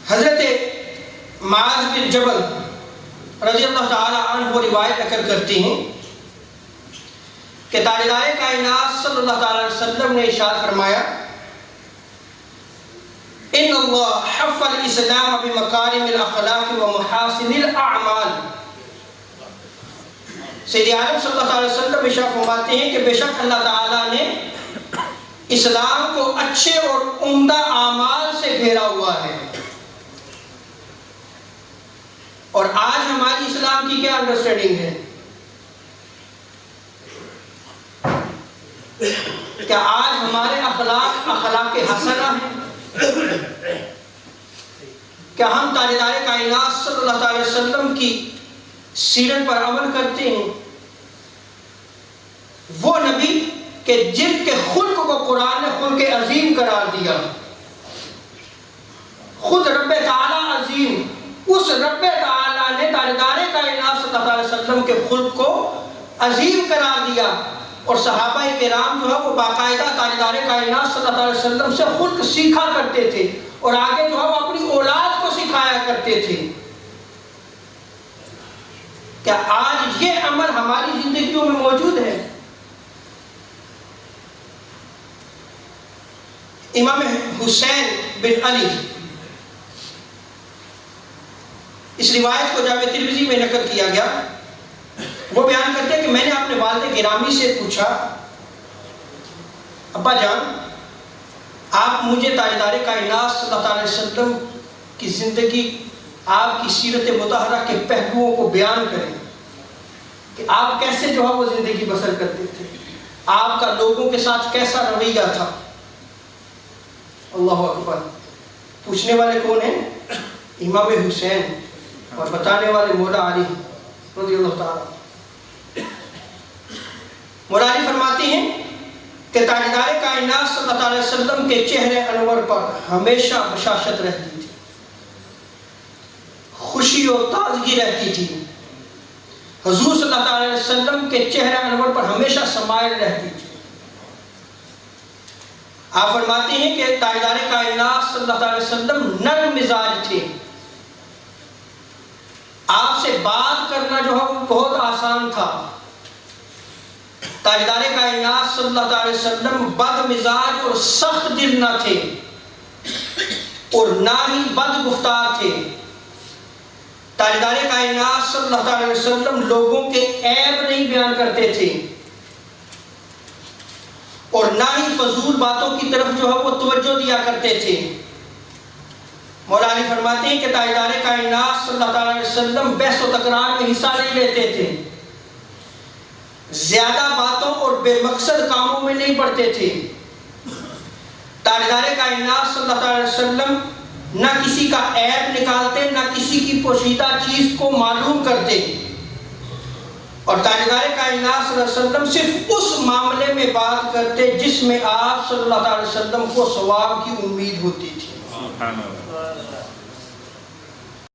حضرت معاذ بن جبل رضی اللہ تعالی عنہ روایت نقل کرتے ہیں کہ تاجدار کائنات صلی اللہ تعالی علیہ وسلم نے ارشاد فرمایا ان اللہ حف الاسلام بمکارم الاخلاق و محاسن الاعمال. سید عالم صلی اللہ علیہ وسلم ارشاد فرماتے ہیں کہ بے شک اللہ تعالیٰ نے اسلام کو اچھے اور عمدہ اعمال سے گھیرا ہوا ہے. اور آج ہماری اسلام کی کیا انڈرسٹینڈنگ ہے؟ کیا آج ہمارے اخلاق حسنہ ہیں؟ کیا ہم تاجدار کائنات صلی اللہ علیہ وسلم کی سیرت پر عمل کرتے ہیں؟ وہ نبی کہ جن کے خلق کو قرآن نے خلق عظیم قرار دیا. خود رب تعالی عظیم، اس رب تعالی نے تاجدار کائنات صلی اللہ علیہ وسلم کے خلق کو عظیم قرار دیا. اور صحابہ کرام جو ہے وہ باقاعدہ تاجدار کائنات صلی اللہ علیہ وسلم سے خلق سیکھا کرتے تھے اور آگے جو ہے وہ اپنی اولاد کو سکھایا کرتے تھے. کیا آج یہ عمل ہماری زندگیوں میں موجود ہے؟ امام حسین بن علی، اس روایت کو جامع ترمذی میں نقل کیا گیا، وہ بیان کرتے ہیں کہ میں نے اپنے والد گرامی سے پوچھا ابا جان آپ مجھے تاجدار کائنات صلی اللہ علیہ وسلم کی زندگی، آپ کی سیرت مطہرہ کے پہلوؤں کو بیان کریں کہ آپ کیسے جو ہے وہ زندگی بسر کرتے تھے، آپ کا لوگوں کے ساتھ کیسا رویہ تھا. اللہ اکبر. پوچھنے والے کون ہیں؟ امام حسین، اور بتانے والے مولا علی رضی اللہ تعالی. مولا علی فرماتے ہیں کہ تاجدار کائنات صلی اللہ علیہ وسلم کے چہرے انور پر ہمیشہ بشاشت رہتی تھی، خوشی اور تازگی رہتی تھی. حضور صلی اللہ علیہ وسلم کے چہرے انور پر ہمیشہ سمائل رہتی تھی. آپ فرماتے ہیں کہ تاجدار کائنات صلی اللہ علیہ وسلم نرم مزاج تھے، آپ سے بات کرنا جو ہے وہ بہت آسان تھا. تاجدار کائنات صلی اللہ علیہ وسلم بد مزاج اور سخت دل نہ تھے اور نہ ہی بد گفتار تھے. تاجدار کائنات صلی اللہ علیہ وسلم لوگوں کے عیب نہیں بیان کرتے تھے اور نہ ہی فضول باتوں کی طرف جو ہے وہ توجہ دیا کرتے تھے. مولا علی فرماتے ہیں کہ تاجدار کائنات صلی اللہ علیہ وسلم بحث و تکرار میں حصہ نہیں لیتے تھے، زیادہ باتوں اور بے مقصد کاموں میں نہیں پڑتے تھے. تاجدار کائنات صلی اللہ علیہ وسلم نہ کسی کا عیب نکالتے، نہ کسی کی پوشیدہ چیز کو معلوم کرتے، اور تاجدار کائنات صلی اللہ علیہ وسلم صرف اس معاملے میں بات کرتے جس میں آپ صلی اللہ علیہ وسلم کو ثواب کی امید ہوتی تھی.